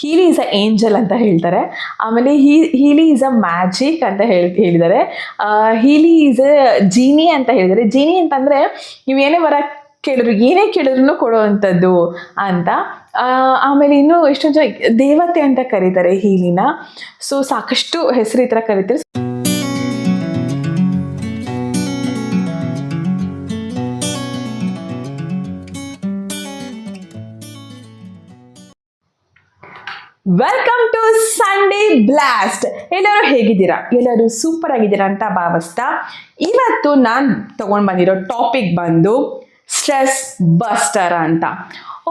ಹೀಲಿ is a angel ಅಂತ ಹೇಳ್ತಾರೆ. ಆಮೇಲೆ ಹೀಲಿ ಈಸ್ ಅ ಮ್ಯಾಜಿಕ್ ಅಂತ ಹೇಳಿದ್ದಾರೆ. ಹೀಲಿ ಈಸ್ ಅ ಜೀನಿ ಅಂತ ಹೇಳಿದ್ದಾರೆ. ಜೀನಿ ಅಂತಂದರೆ ನೀವೇನೇ ಏನೇ ಕೇಳಿದ್ರು ಕೊಡುವಂಥದ್ದು ಅಂತ. ಆಮೇಲೆ ಇನ್ನೂ ಎಷ್ಟೊಂದು ಜನ ದೇವತೆ ಅಂತ ಕರೀತಾರೆ ಹೀಲಿನ. ಸೊ ಸಾಕಷ್ಟು ಹೆಸರು ಈ ಥರ ಕರೀತಾರೆ. Welcome to Sunday blast. ಎಲ್ಲರೂ ಹೇಗಿದ್ದೀರಾ? ಎಲ್ಲರೂ ಸೂಪರ್ ಆಗಿದ್ದೀರಾ ಅಂತ ಭಾವಿಸ್ತಾ ಇವತ್ತು ನಾನು ತಗೊಂಡು ಬಂದಿರೋ ಟಾಪಿಕ್ ಬಂದು ಸ್ಟ್ರೆಸ್ ಬಸ್ಟರ್ ಅಂತ.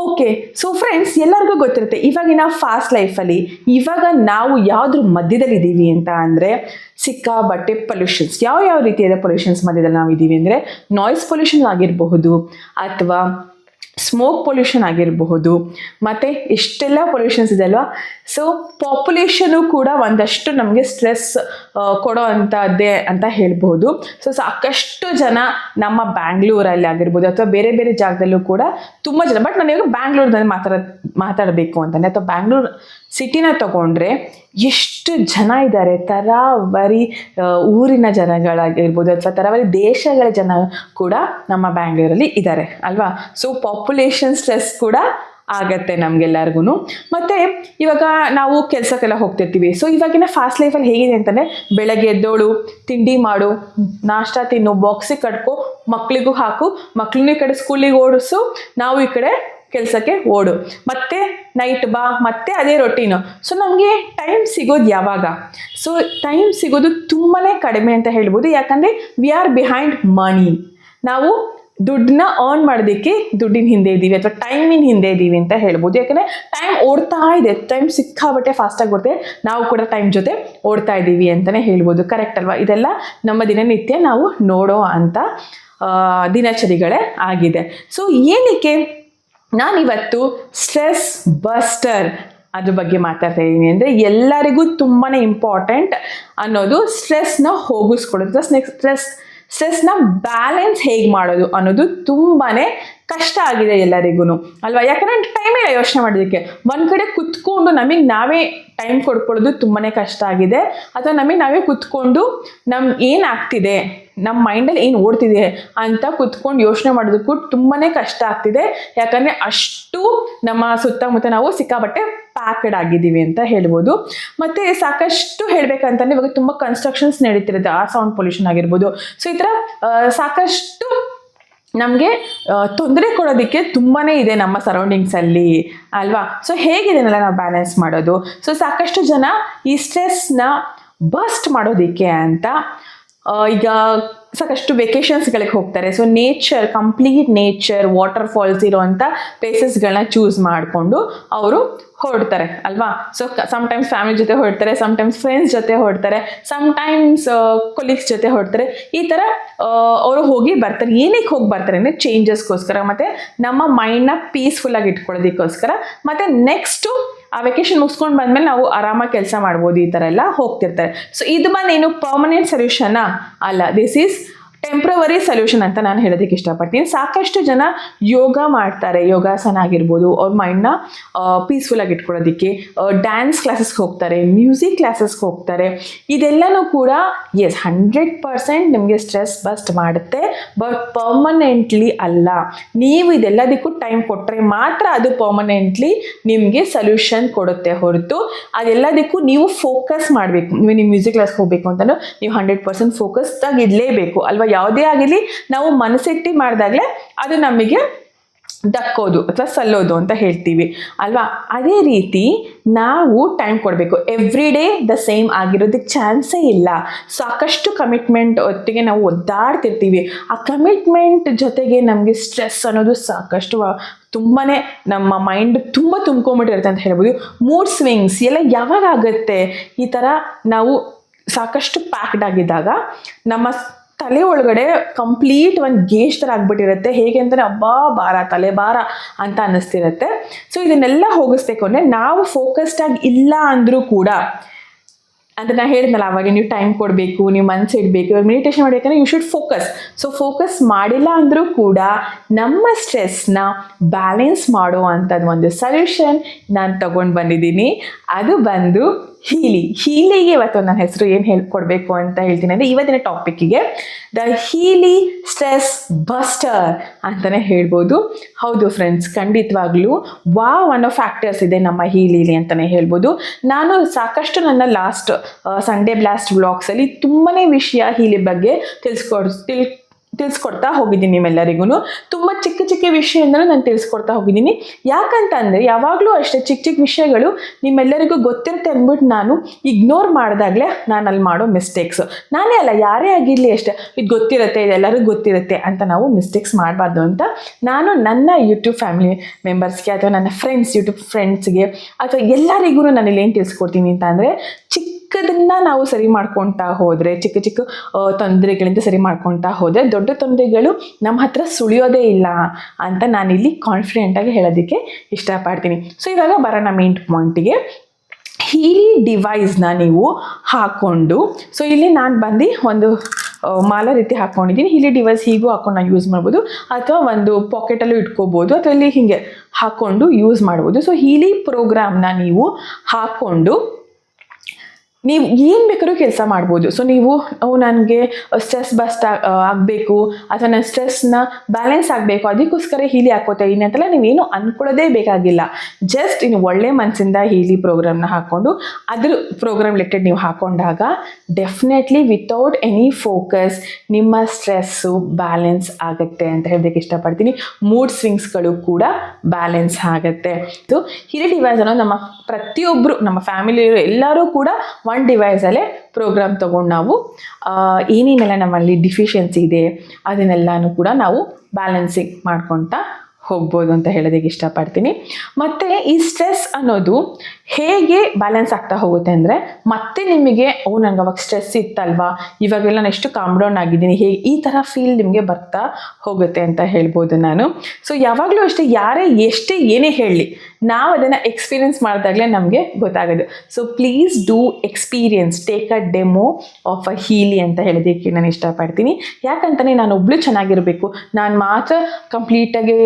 ಓಕೆ, ಸೊ ಫ್ರೆಂಡ್ಸ್, ಎಲ್ಲರಿಗೂ ಗೊತ್ತಿರುತ್ತೆ ಇವಾಗಿನ ಫಾಸ್ಟ್ ಲೈಫಲ್ಲಿ ಇವಾಗ ನಾವು ಯಾವುದ್ರ ಮಧ್ಯದಲ್ಲಿದ್ದೀವಿ ಅಂತ ಅಂದರೆ ಸಿಕ್ಕಾಬಟ್ಟೆ ಪೊಲ್ಯೂಷನ್ಸ್. ಯಾವ ರೀತಿಯಾದ ಪೊಲ್ಯೂಷನ್ಸ್ ಮಧ್ಯದಲ್ಲಿ ನಾವು ಇದ್ದೀವಿ ಅಂದರೆ ನಾಯ್ಸ್ ಪೊಲ್ಯೂಷನ್ ಆಗಿರಬಹುದು, ಅಥವಾ ಸ್ಮೋಕ್ ಪೊಲ್ಯೂಷನ್ ಆಗಿರಬಹುದು, ಮತ್ತು ಎಷ್ಟೆಲ್ಲ ಪೊಲ್ಯೂಷನ್ಸ್ ಇದೆ ಅಲ್ವಾ. ಸೊ ಪಾಪ್ಯುಲೇಷನು ಕೂಡ ಒಂದಷ್ಟು ನಮಗೆ ಸ್ಟ್ರೆಸ್ ಕೊಡೋ ಅಂಥದ್ದೇ ಅಂತ ಹೇಳ್ಬೋದು. ಸೊ ಸಾಕಷ್ಟು ಜನ ನಮ್ಮ ಬ್ಯಾಂಗ್ಳೂರಲ್ಲಿ ಆಗಿರ್ಬೋದು ಅಥವಾ ಬೇರೆ ಬೇರೆ ಜಾಗದಲ್ಲೂ ಕೂಡ ತುಂಬ ಜನ, ಬಟ್ ನಾನು ಇವಾಗ ಬ್ಯಾಂಗ್ಳೂರ್ದಲ್ಲಿ ಮಾತಾಡಬೇಕು ಅಂತಂದರೆ ಅಥವಾ ಬ್ಯಾಂಗ್ಳೂರು ಸಿಟಿನ ತಗೊಂಡ್ರೆ ಎಷ್ಟು ಜನ ಇದ್ದಾರೆ. ತರಾವರಿ ಊರಿನ ಜನಗಳಾಗಿರ್ಬೋದು ಅಥವಾ ತರಾವರಿ ದೇಶಗಳ ಜನ ಕೂಡ ನಮ್ಮ ಬ್ಯಾಂಗ್ಳೂರಲ್ಲಿ ಇದ್ದಾರೆ ಅಲ್ವಾ. ಸೊ ಪಾಪ್ಯುಲೇಷನ್ ಸ್ಟ್ರೆಸ್ ಕೂಡ ಆಗತ್ತೆ ನಮಗೆಲ್ಲರಿಗೂ. ಮತ್ತು ಇವಾಗ ನಾವು ಕೆಲಸಕ್ಕೆಲ್ಲ ಹೋಗ್ತಿರ್ತೀವಿ. ಸೊ ಇವಾಗಿನ ಫಾಸ್ಟ್ ಲೈಫಲ್ಲಿ ಹೇಗಿದೆ ಅಂತಂದರೆ ಬೆಳಗ್ಗೆ ಎದ್ದೋಳು, ತಿಂಡಿ ಮಾಡು, ನಾಷ್ಟ ತಿನ್ನು, ಬಾಕ್ಸಿಗೆ ಕಟ್ಕೊ, ಮಕ್ಕಳಿಗೂ ಹಾಕು, ಮಕ್ಕಳನ್ನೂ ಈ ಕಡೆ ಸ್ಕೂಲಿಗೆ ಓಡಿಸು, ನಾವು ಈ ಕಡೆ ಕೆಲಸಕ್ಕೆ ಓಡು, ಮತ್ತೆ ನೈಟ್ ಬಾ, ಮತ್ತೆ ಅದೇ ರೊಟೀನು. ಸೊ ನಮಗೆ ಟೈಮ್ ಸಿಗೋದು ಯಾವಾಗ? ಸೊ ಟೈಮ್ ಸಿಗೋದು ತುಂಬಾ ಕಡಿಮೆ ಅಂತ ಹೇಳ್ಬೋದು. ಯಾಕಂದರೆ ವಿ ಆರ್ ಬಿಹೈಂಡ್ ಮನಿ. ನಾವು ದುಡ್ಡನ್ನ ಅರ್ನ್ ಮಾಡೋದಕ್ಕೆ ದುಡ್ಡಿನ ಹಿಂದೆ ಇದ್ದೀವಿ ಅಥವಾ ಟೈಮಿನ ಹಿಂದೆ ಇದ್ದೀವಿ ಅಂತ ಹೇಳ್ಬೋದು. ಯಾಕಂದರೆ ಟೈಮ್ ಓಡ್ತಾ ಇದೆ, ಟೈಮ್ ಸಿಕ್ಕಾಬಟ್ಟೆ ಫಾಸ್ಟಾಗಿ ಬರುತ್ತೆ, ನಾವು ಕೂಡ ಟೈಮ್ ಜೊತೆ ಓಡ್ತಾ ಇದ್ದೀವಿ ಅಂತಲೇ ಹೇಳ್ಬೋದು. ಕರೆಕ್ಟ್ ಅಲ್ವಾ? ಇದೆಲ್ಲ ನಮ್ಮ ದಿನನಿತ್ಯ ನಾವು ನೋಡೋ ಅಂಥ ದಿನಚರಿಗಳೇ ಆಗಿದೆ. ಸೊ ಏನಕ್ಕೆ ನಾನಿವತ್ತು ಸ್ಟ್ರೆಸ್ ಬಸ್ಟರ್ ಅದ್ರ ಬಗ್ಗೆ ಮಾತಾಡ್ತಾ ಇದ್ದೀನಿ ಅಂದರೆ ಎಲ್ಲರಿಗೂ ತುಂಬಾ ಇಂಪಾರ್ಟೆಂಟ್ ಅನ್ನೋದು ಸ್ಟ್ರೆಸ್ನ ಹೋಗಿಸ್ಕೊಳ್ಳೋದು. ಸ್ಟ್ರೆಸ್ನ ಬ್ಯಾಲೆನ್ಸ್ ಹೇಗೆ ಮಾಡೋದು ಅನ್ನೋದು ತುಂಬಾ ಕಷ್ಟ ಆಗಿದೆ ಎಲ್ಲರಿಗೂ ಅಲ್ವಾ. ಯಾಕಂದರೆ ಟೈಮ್ ಇಲ್ಲ ಯೋಚನೆ ಮಾಡೋದಕ್ಕೆ. ಒಂದು ಕಡೆ ಕುತ್ಕೊಂಡು ನಮಗೆ ನಾವೇ ಟೈಮ್ ಕೊಡ್ಕೊಳ್ಳೋದು ತುಂಬಾ ಕಷ್ಟ ಆಗಿದೆ. ಅಥವಾ ನಮಗೆ ನಾವೇ ಕುತ್ಕೊಂಡು ಏನಾಗ್ತಿದೆ, ನಮ್ಮ ಮೈಂಡಲ್ಲಿ ಏನು ಓಡ್ತಿದೆ ಅಂತ ಕುತ್ಕೊಂಡು ಯೋಚನೆ ಮಾಡೋದಕ್ಕೂ ತುಂಬಾ ಕಷ್ಟ ಆಗ್ತಿದೆ. ಯಾಕಂದರೆ ಅಷ್ಟು ನಮ್ಮ ಸುತ್ತಮುತ್ತ ನಾವು ಸಿಕ್ಕಾಬಟ್ಟೆ ಪ್ಯಾಕ್ಡ್ ಆಗಿದ್ದೀವಿ ಅಂತ ಹೇಳ್ಬೋದು. ಮತ್ತು ಸಾಕಷ್ಟು ಹೇಳಬೇಕಂತಂದರೆ ಇವಾಗ ತುಂಬ ಕನ್ಸ್ಟ್ರಕ್ಷನ್ಸ್ ನಡೀತಿರುತ್ತೆ, ಆ ಸೌಂಡ್ ಪೊಲ್ಯೂಷನ್ ಆಗಿರ್ಬೋದು. ಸೊ ಈ ಥರ ಸಾಕಷ್ಟು ನಮಗೆ ತೊಂದರೆ ಕೊಡೋದಕ್ಕೆ ತುಂಬಾ ಇದೆ ನಮ್ಮ ಸರೌಂಡಿಂಗ್ಸಲ್ಲಿ ಅಲ್ವಾ. ಸೊ ಹೇಗಿದೆನೆಲ್ಲ ನಾವು ಬ್ಯಾಲೆನ್ಸ್ ಮಾಡೋದು? ಸೊ ಸಾಕಷ್ಟು ಜನ ಈ ಸ್ಟ್ರೆಸ್ನ ಬಸ್ಟ್ ಮಾಡೋದಕ್ಕೆ ಅಂತ ಈಗ ಸಾಕಷ್ಟು ವೆಕೇಷನ್ಸ್ಗಳಿಗೆ ಹೋಗ್ತಾರೆ. So complete nature, waterfalls ಇರೋವಂಥ ಪ್ಲೇಸಸ್ಗಳನ್ನ ಚೂಸ್ ಮಾಡಿಕೊಂಡು ಅವರು ಹೊರಡ್ತಾರೆ ಅಲ್ವಾ. ಸೊ ಸಮ್ಟೈಮ್ಸ್ ಫ್ಯಾಮಿಲಿ ಜೊತೆ ಹೊರಡ್ತಾರೆ, ಸಮ್ಟೈಮ್ಸ್ ಫ್ರೆಂಡ್ಸ್ ಜೊತೆ ಹೊರಡ್ತಾರೆ, ಸಮ್ಟೈಮ್ಸ್ ಕೊಲೀಗ್ಸ್ ಜೊತೆ ಹೊರಡ್ತಾರೆ. ಈ ಥರ ಅವರು ಹೋಗಿ ಬರ್ತಾರೆ. ಏನಕ್ಕೆ ಹೋಗಿ ಬರ್ತಾರೆ ಅಂದರೆ ಚೇಂಜಸ್ಗೋಸ್ಕರ, ಮತ್ತು ನಮ್ಮ ಮೈಂಡ್ನ ಪೀಸ್ಫುಲ್ಲಾಗಿ ಇಟ್ಕೊಳ್ಳೋದಕ್ಕೋಸ್ಕರ. ಮತ್ತು ನೆಕ್ಸ್ಟು ಆ ವೆಕೇಷನ್ ಮುಗಿಸ್ಕೊಂಡು ಬಂದಮೇಲೆ ನಾವು ಆರಾಮಾಗಿ ಕೆಲಸ ಮಾಡ್ಬೋದು. ಈ ಥರ ಎಲ್ಲ ಹೋಗ್ತಿರ್ತಾರೆ. ಸೊ ಇದು ಬಂದೇನು ಪರ್ಮನೆಂಟ್ ಸೊಲ್ಯೂಷನಾ? ಅಲ್ಲ, ದಿಸ್ ಈಸ್ ಟೆಂಪ್ರವರಿ ಸೊಲ್ಯೂಷನ್ ಅಂತ ನಾನು ಹೇಳೋದಕ್ಕೆ ಇಷ್ಟಪಡ್ತೀನಿ. ಸಾಕಷ್ಟು ಜನ ಯೋಗ ಮಾಡ್ತಾರೆ, ಯೋಗಾಸನ ಆಗಿರ್ಬೋದು, ಅವ್ರ ಮೈಂಡ್ನ ಪೀಸ್ಫುಲ್ಲಾಗಿ ಇಟ್ಕೊಳ್ಳೋದಕ್ಕೆ ಡ್ಯಾನ್ಸ್ ಕ್ಲಾಸಸ್ಗೆ ಹೋಗ್ತಾರೆ, ಮ್ಯೂಸಿಕ್ ಕ್ಲಾಸಸ್ಗೆ ಹೋಗ್ತಾರೆ. ಇದೆಲ್ಲನೂ ಕೂಡ 100% ನಿಮಗೆ ಸ್ಟ್ರೆಸ್ ಬಸ್ಟ್ ಮಾಡುತ್ತೆ, ಬಟ್ ಪರ್ಮನೆಂಟ್ಲಿ ಅಲ್ಲ. ನೀವು ಇದೆಲ್ಲದಕ್ಕೂ ಟೈಮ್ ಕೊಟ್ಟರೆ ಮಾತ್ರ ಅದು ಪರ್ಮನೆಂಟ್ಲಿ ನಿಮಗೆ ಸೊಲ್ಯೂಷನ್ ಕೊಡುತ್ತೆ ಹೊರತು ಅದೆಲ್ಲದಕ್ಕೂ ನೀವು ಫೋಕಸ್ ಮಾಡಬೇಕು. ನೀವು ಮ್ಯೂಸಿಕ್ ಕ್ಲಾಸ್ಗೆ ಹೋಗಬೇಕು ಅಂತಲೂ ನೀವು 100% ಫೋಕಸ್ದಾಗಿ ಇರಲೇಬೇಕು ಅಲ್ವಾ. ಯಾವುದೇ ಆಗಿರಲಿ ನಾವು ಮನಸ್ಸಿಟ್ಟು ಮಾಡಿದಾಗಲೇ ಅದು ನಮಗೆ ದಕ್ಕೋದು ಅಥವಾ ಸಲ್ಲೋದು ಅಂತ ಹೇಳ್ತೀವಿ ಅಲ್ವಾ. ಅದೇ ರೀತಿ ನಾವು ಟೈಮ್ ಕೊಡಬೇಕು. ಎವ್ರಿ ಡೇ ದ ಸೇಮ್ ಆಗಿರೋದಕ್ಕೆ ಚಾನ್ಸೇ ಇಲ್ಲ. ಸಾಕಷ್ಟು ಕಮಿಟ್ಮೆಂಟ್ ಹೊತ್ತಿಗೆ ನಾವು ಒದ್ದಾಡ್ತಿರ್ತೀವಿ. ಆ ಕಮಿಟ್ಮೆಂಟ್ ಜೊತೆಗೆ ನಮಗೆ ಸ್ಟ್ರೆಸ್ ಅನ್ನೋದು ಸಾಕಷ್ಟು ತುಂಬಾ ನಮ್ಮ ಮೈಂಡ್ ತುಂಬ ತುಂಬ್ಕೊಂಬಿಟ್ಟಿರುತ್ತೆ ಅಂತ ಹೇಳ್ಬೋದು. ಮೂಡ್ ಸ್ವಿಂಗ್ಸ್ ಎಲ್ಲ ಯಾವಾಗ ಆಗುತ್ತೆ? ಈ ಥರ ನಾವು ಸಾಕಷ್ಟು ಪ್ಯಾಕ್ಡ್ ಆಗಿದ್ದಾಗ ನಮ್ಮ ತಲೆ ಒಳಗಡೆ ಕಂಪ್ಲೀಟ್ ಒಂದು ಗೇಜ್ ಥರ ಆಗ್ಬಿಟ್ಟಿರುತ್ತೆ. ಹೇಗೆ ಅಂತಂದರೆ ತಲೆ ಭಾರ ಅಂತ ಅನ್ನಿಸ್ತಿರುತ್ತೆ. ಸೊ ಇದನ್ನೆಲ್ಲ ಹೋಗಿಸ್ಬೇಕು ಅಂದರೆ ನಾವು ಫೋಕಸ್ಡಾಗಿ ಇಲ್ಲ ಅಂದರೂ ಕೂಡ ಅಂತ ನಾನು ಹೇಳಿದ್ನಲ್ಲ ಅವಾಗ, ನೀವು ಟೈಮ್ ಕೊಡಬೇಕು, ನೀವು ಮನಸ್ಸು ಇಡಬೇಕು. ಇವಾಗ ಮೆಡಿಟೇಷನ್ ಮಾಡಬೇಕಂದ್ರೆ you should focus. So focus ಮಾಡಿಲ್ಲ ಅಂದರೂ ಕೂಡ ನಮ್ಮ ಸ್ಟ್ರೆಸ್ನ ಬ್ಯಾಲೆನ್ಸ್ ಮಾಡೋ ಅಂಥದ್ದು ಒಂದು ಸೊಲ್ಯೂಷನ್ ನಾನು ತೊಗೊಂಡು ಬಂದಿದ್ದೀನಿ. ಅದು ಬಂದು ಹೀಲಿಗೆ ಇವತ್ತು ನನ್ನ ಹೆಸರು ಏನು ಹೇಳ್ಕೊಡ್ಬೇಕು ಅಂತ ಹೇಳ್ತೀನಿ ಅಂದರೆ, ಇವತ್ತಿನ ಟಾಪಿಕ್ಕಿಗೆ ದ ಹೀಲಿ ಸ್ಟ್ರೆಸ್ ಬಸ್ಟರ್ ಅಂತಲೇ ಹೇಳ್ಬೋದು. ಹೌದು ಫ್ರೆಂಡ್ಸ್, ಖಂಡಿತವಾಗ್ಲೂ ಒನ್ ಆಫ್ ಫ್ಯಾಕ್ಟರ್ಸ್ ಇದೆ ನಮ್ಮ ಹೀಲಿಲಿ ಅಂತಲೇ ಹೇಳ್ಬೋದು. ನಾನು ಸಾಕಷ್ಟು ನನ್ನ ಲಾಸ್ಟ್ ಸಂಡೇ ಬ್ಲಾಸ್ಟ್ ವ್ಲಾಗ್ಸಲ್ಲಿ ತುಂಬಾ ವಿಷಯ ಹೀಲಿ ಬಗ್ಗೆ ತಿಳಿಸ್ಕೊಡ್ತಾ ಹೋಗಿದ್ದೀನಿ ನಿಮ್ಮೆಲ್ಲರಿಗೂ. ತುಂಬ ಚಿಕ್ಕ ವಿಷಯದಿಂದಲೂ ನಾನು ತಿಳಿಸ್ಕೊಡ್ತಾ ಹೋಗಿದ್ದೀನಿ. ಯಾಕಂತಂದರೆ ಯಾವಾಗಲೂ ಅಷ್ಟೇ ಚಿಕ್ಕ ವಿಷಯಗಳು ನಿಮ್ಮೆಲ್ಲರಿಗೂ ಗೊತ್ತಿರುತ್ತೆ ಅಂದ್ಬಿಟ್ಟು ನಾನು ಇಗ್ನೋರ್ ಮಾಡಿದಾಗಲೇ ನಾನು ಅಲ್ಲಿ ಮಾಡೋ ಮಿಸ್ಟೇಕ್ಸು. ನಾನೇ ಅಲ್ಲ, ಯಾರೇ ಆಗಿರಲಿ ಅಷ್ಟೇ, ಇದು ಗೊತ್ತಿರುತ್ತೆ, ಇದೆಲ್ಲರಿಗೂ ಗೊತ್ತಿರುತ್ತೆ ಅಂತ ನಾವು ಮಿಸ್ಟೇಕ್ಸ್ ಮಾಡಬಾರ್ದು ಅಂತ ನಾನು ನನ್ನ ಯೂಟ್ಯೂಬ್ ಫ್ಯಾಮಿಲಿ ಮೆಂಬರ್ಸ್ಗೆ ಅಥವಾ ನನ್ನ ಯೂಟ್ಯೂಬ್ ಫ್ರೆಂಡ್ಸ್ಗೆ ಅಥವಾ ಎಲ್ಲರಿಗೂ ನಾನು ಇಲ್ಲಿ ಏನು ತಿಳಿಸ್ಕೊಡ್ತೀನಿ ಅಂತ ಅಂದರೆ, ಚಿಕ್ಕದನ್ನು ನಾವು ಸರಿ ಮಾಡ್ಕೊತಾ ಹೋದರೆ, ಚಿಕ್ಕ ತೊಂದರೆಗಳಿಂದ ಸರಿ ಮಾಡ್ಕೊತಾ ಹೋದರೆ ದೊಡ್ಡ ತೊಂದರೆಗಳು ನಮ್ಮ ಹತ್ರ ಸುಳಿಯೋದೇ ಇಲ್ಲ ಅಂತ ನಾನಿಲ್ಲಿ ಕಾನ್ಫಿಡೆಂಟಾಗಿ ಹೇಳೋದಕ್ಕೆ ಇಷ್ಟಪಡ್ತೀನಿ. ಸೊ ಇವಾಗ ಬರೋಣ ಮೇನ್ ಪಾಯಿಂಟಿಗೆ. ಹೀಲಿ ಡಿವೈಸ್ನ ನೀವು ಹಾಕ್ಕೊಂಡು, ಸೊ ಇಲ್ಲಿ ನಾನು ಬಂದು ಒಂದು ಮಾಲ ರೀತಿ ಹಾಕ್ಕೊಂಡಿದ್ದೀನಿ. ಹೀಲಿ ಡಿವೈಸ್ ಹೀಗೂ ಹಾಕ್ಕೊಂಡು ನಾನು ಯೂಸ್ ಮಾಡ್ಬೋದು, ಅಥವಾ ಒಂದು ಪಾಕೆಟಲ್ಲೂ ಇಟ್ಕೋಬೋದು, ಅಥವಾ ಇಲ್ಲಿ ಹೀಗೆ ಹಾಕ್ಕೊಂಡು ಯೂಸ್ ಮಾಡ್ಬೋದು. ಸೊ ಹೀಲಿ ಪ್ರೋಗ್ರಾಮ್ನ ನೀವು ಹಾಕ್ಕೊಂಡು ನೀವು ಏನು ಬೇಕಾದ್ರೂ ಕೆಲಸ ಮಾಡ್ಬೋದು. ಸೊ ನೀವು ನನಗೆ ಸ್ಟ್ರೆಸ್ ಬಸ್ಟ್ ಆಗಬೇಕು ಅಥವಾ ನನ್ನ ಸ್ಟ್ರೆಸ್ನ ಬ್ಯಾಲೆನ್ಸ್ ಆಗಬೇಕು, ಅದಕ್ಕೋಸ್ಕರ ಹೀಲಿ ಹಾಕೋತಾ ಇದ್ದೀನಿ ಅಂತೆಲ್ಲ ನೀವೇನು ಅಂದ್ಕೊಳ್ಳೋದೇ ಬೇಕಾಗಿಲ್ಲ. ಜಸ್ಟ್ ಇನ್ನು ಒಳ್ಳೆ ಮನಸ್ಸಿಂದ ಹೀಲಿ ಪ್ರೋಗ್ರಾಮ್ನ ಹಾಕ್ಕೊಂಡು ಅದ್ರ ಪ್ರೋಗ್ರಾಮ್ ರಿಲೇಟೆಡ್ ನೀವು ಹಾಕ್ಕೊಂಡಾಗ ಡೆಫಿನೆಟ್ಲಿ ವಿತೌಟ್ ಎನಿ ಫೋಕಸ್ ನಿಮ್ಮ ಸ್ಟ್ರೆಸ್ಸು ಬ್ಯಾಲೆನ್ಸ್ ಆಗುತ್ತೆ ಅಂತ ಹೇಳೋದಕ್ಕೆ ಇಷ್ಟಪಡ್ತೀನಿ. ಮೂಡ್ ಸ್ವಿಂಗ್ಸ್ಗಳು ಕೂಡ ಬ್ಯಾಲೆನ್ಸ್ ಆಗುತ್ತೆ. ಸೊ ಹೀಲಿ ಡಿವೈಸ್ ಅನ್ನೋ ನಮ್ಮ ಪ್ರತಿಯೊಬ್ಬರು, ನಮ್ಮ ಫ್ಯಾಮಿಲಿಯವರು ಎಲ್ಲರೂ ಕೂಡ ಒಂದು ಡಿವೈಸಲ್ಲೇ ಪ್ರೋಗ್ರಾಮ್ ತೊಗೊಂಡು ನಾವು ಏನೇನೆಲ್ಲ ನಮ್ಮಲ್ಲಿ ಡಿಫಿಷಿಯನ್ಸಿ ಇದೆ ಅದನ್ನೆಲ್ಲನೂ ಕೂಡ ನಾವು ಬ್ಯಾಲೆನ್ಸಿಂಗ್ ಮಾಡ್ಕೊತಾ ಹೋಗ್ಬೋದು ಅಂತ ಹೇಳೋದಕ್ಕೆ ಇಷ್ಟಪಡ್ತೀನಿ. ಮತ್ತು ಈ ಸ್ಟ್ರೆಸ್ ಅನ್ನೋದು ಹೇಗೆ ಬ್ಯಾಲೆನ್ಸ್ ಆಗ್ತಾ ಹೋಗುತ್ತೆ ಅಂದರೆ, ಮತ್ತೆ ನಿಮಗೆ ನಂಗೆ ಅವಾಗ ಸ್ಟ್ರೆಸ್ ಇತ್ತಲ್ವಾ, ಇವಾಗೆಲ್ಲ ನಾನು ಎಷ್ಟು ಕಾಮ್ ಡೌನ್ ಆಗಿದ್ದೀನಿ, ಹೇಗೆ ಈ ಥರ ಫೀಲ್ ನಿಮಗೆ ಬರ್ತಾ ಹೋಗುತ್ತೆ ಅಂತ ಹೇಳ್ಬೋದು ನಾನು. ಸೊ ಯಾವಾಗಲೂ ಅಷ್ಟೇ, ಯಾರೇ ಎಷ್ಟೇ ಏನೇ ಹೇಳಲಿ, ನಾವು ಅದನ್ನು ಎಕ್ಸ್ಪೀರಿಯೆನ್ಸ್ ಮಾಡಿದಾಗಲೇ ನಮಗೆ ಗೊತ್ತಾಗೋದು. So please do experience, take a demo of a ಹೀಲಿ ಅಂತ ಹೇಳೋದಕ್ಕೆ ನಾನು ಇಷ್ಟಪಡ್ತೀನಿ. ಯಾಕಂತಲೇ ನಾನು ಒಬ್ಬಳು ಚೆನ್ನಾಗಿರಬೇಕು, ನಾನು ಮಾತ್ರ ಕಂಪ್ಲೀಟಾಗಿ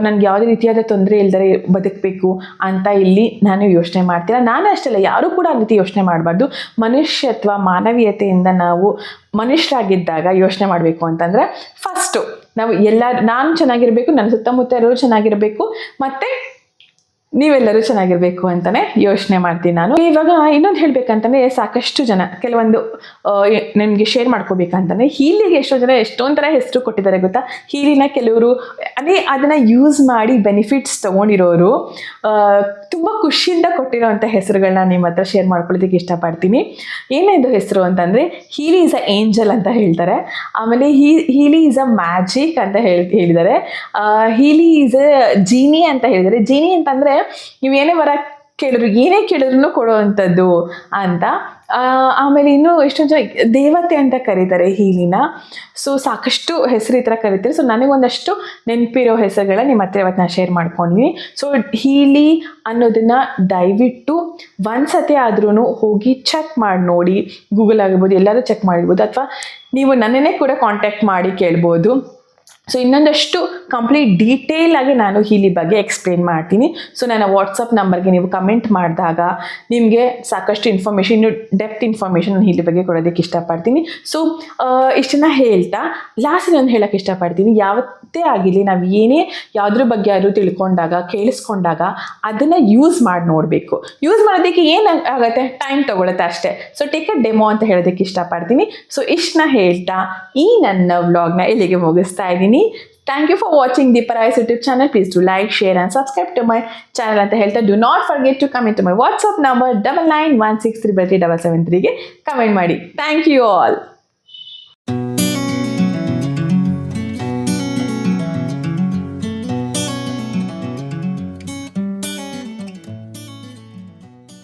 ನನಗೆ ಯಾವುದೇ ರೀತಿಯಾದ ತೊಂದರೆ ಇಲ್ಲದೆ ಬದುಕಬೇಕು ಅಂತ ಇಲ್ಲಿ ನಾನು ಯೋಚನೆ ಮಾಡ್ತೀರಾ. ನಾನು ಅಷ್ಟೆಲ್ಲ, ಯಾರೂ ಕೂಡ ಆ ರೀತಿ ಯೋಚನೆ ಮಾಡಬಾರ್ದು. ಮನುಷ್ಯತ್ವ, ಮಾನವೀಯತೆಯಿಂದ ನಾವು ಮನುಷ್ಯರಾಗಿದ್ದಾಗ ಯೋಚನೆ ಮಾಡಬೇಕು ಅಂತಂದರೆ, ಫಸ್ಟು ನಾನು ಚೆನ್ನಾಗಿರಬೇಕು, ನನ್ನ ಸುತ್ತಮುತ್ತ ಇರೋರು ಚೆನ್ನಾಗಿರಬೇಕು, ಮತ್ತು ನೀವೆಲ್ಲರೂ ಚೆನ್ನಾಗಿರಬೇಕು ಅಂತಲೇ ಯೋಚನೆ ಮಾಡ್ತೀನಿ ನಾನು. ಇವಾಗ ಇನ್ನೊಂದು ಹೇಳಬೇಕಂತಂದರೆ, ಸಾಕಷ್ಟು ಜನ ಕೆಲವೊಂದು ನಿಮಗೆ ಶೇರ್ ಮಾಡ್ಕೋಬೇಕಂತಂದರೆ, ಹೀಲಿಗೆ ಎಷ್ಟೊಂದು ಥರ ಹೆಸರು ಕೊಟ್ಟಿದ್ದಾರೆ ಗೊತ್ತಾ. ಹೀಲಿನ ಕೆಲವರು ಅದನ್ನು ಯೂಸ್ ಮಾಡಿ ಬೆನಿಫಿಟ್ಸ್ ತೊಗೊಂಡಿರೋರು ತುಂಬ ಖುಷಿಯಿಂದ ಕೊಟ್ಟಿರೋವಂಥ ಹೆಸರುಗಳನ್ನ ನಿಮ್ಮ ಹತ್ರ ಶೇರ್ ಮಾಡ್ಕೊಳ್ಳೋದಕ್ಕೆ ಇಷ್ಟಪಡ್ತೀನಿ. ಏನಿದು ಹೆಸರು ಅಂತಂದರೆ, ಹೀಲಿ ಈಸ್ ಅ ಏಂಜಲ್ ಅಂತ ಹೇಳ್ತಾರೆ. ಆಮೇಲೆ ಹೀಲಿ ಈಸ್ ಅ ಮ್ಯಾಜಿಕ್ ಅಂತ ಹೇಳಿದ್ದಾರೆ. ಹೀಲಿ ಈಸ್ ಅ ಜೀನಿ ಅಂತ ಹೇಳಿದ್ದಾರೆ. ಜೀನಿ ಅಂತಂದರೆ ನೀವು ಏನೇ ಏನೇ ಕೇಳಿದ್ರು ಕೊಡುವಂಥದ್ದು ಅಂತ. ಆಮೇಲೆ ಇನ್ನೂ ಎಷ್ಟೊಂದು ಜನ ದೇವತೆ ಅಂತ ಕರೀತಾರೆ ಹೀಲಿನ. ಸೊ ಸಾಕಷ್ಟು ಹೆಸರು ಈ ಥರ ಕರೀತಾರೆ. ಸೊ ನನಗೊಂದಷ್ಟು ನೆನಪಿರೋ ಹೆಸರುಗಳನ್ನ ನಿಮ್ಮ ಹತ್ರ ಇವತ್ತು ನಾನು ಶೇರ್ ಮಾಡ್ಕೊಂಡಿದ್ದೀನಿ. ಸೊ ಹೀಲಿ ಅನ್ನೋದನ್ನು ದಯವಿಟ್ಟು ಒಂದ್ಸತಿ ಆದ್ರೂ ಹೋಗಿ ಚೆಕ್ ಮಾಡಿ ನೋಡಿ. ಗೂಗಲ್ ಆಗಿರ್ಬೋದು, ಎಲ್ಲರೂ ಚೆಕ್ ಮಾಡಿರ್ಬೋದು, ಅಥವಾ ನೀವು ನನ್ನನ್ನೇ ಕೂಡ ಕಾಂಟ್ಯಾಕ್ಟ್ ಮಾಡಿ ಕೇಳ್ಬೋದು. ಸೊ ಇನ್ನೊಂದಷ್ಟು ಕಂಪ್ಲೀಟ್ ಡೀಟೇಲ್ ಆಗಿ ನಾನು ಹೀಲಿ ಬಗ್ಗೆ ಎಕ್ಸ್ಪ್ಲೇನ್ ಮಾಡ್ತೀನಿ. ಸೊ ನನ್ನ ವಾಟ್ಸಪ್ ನಂಬರ್ಗೆ ನೀವು ಕಮೆಂಟ್ ಮಾಡಿದಾಗ ನಿಮಗೆ ಸಾಕಷ್ಟು ಇನ್ಫಾರ್ಮೇಷನ್, ಡೆಪ್ತ್ ಇನ್ಫಾರ್ಮೇಷನ್ ನಾನು ಹೀಲಿ ಬಗ್ಗೆ ಕೊಡೋದಕ್ಕೆ ಇಷ್ಟಪಡ್ತೀನಿ. ಸೊ ಇಷ್ಟನ್ನು ಹೇಳ್ತಾ ಲಾಸ್ಟಲ್ಲಿ ಒಂದು ಹೇಳೋಕ್ಕೆ ಇಷ್ಟಪಡ್ತೀನಿ, ಯಾವತ್ತೇ ಆಗಿರಲಿ ನಾವು ಯಾವುದ್ರ ಬಗ್ಗೆ ಯಾರು ತಿಳ್ಕೊಂಡಾಗ, ಕೇಳಿಸ್ಕೊಂಡಾಗ ಅದನ್ನು ಯೂಸ್ ಮಾಡಿ ನೋಡಬೇಕು. ಯೂಸ್ ಮಾಡೋದಕ್ಕೆ ಏನಾಗುತ್ತೆ, ಟೈಮ್ ತೊಗೊಳುತ್ತೆ ಅಷ್ಟೇ. ಸೊ ಟೇಕ್ ಅ ಡೆಮೋ ಅಂತ ಹೇಳೋದಕ್ಕೆ ಇಷ್ಟಪಡ್ತೀನಿ. ಸೊ ಇಷ್ಟನ್ನ ಹೇಳ್ತಾ ಈ ನನ್ನ ವ್ಲಾಗ್ನ ಇಲ್ಲಿಗೆ ಮುಗಿಸ್ತಾ ಇದ್ದೀನಿ. Thank you for watching Deepa Rai's YouTube channel. Please do like, share and subscribe to my channel ಅಂತ ಹೇಳ್ತಾ, do not forget to come into my WhatsApp number 9916337773 ಗೆ ಕಮೆಂಟ್ ಮಾಡಿ. Thank you all.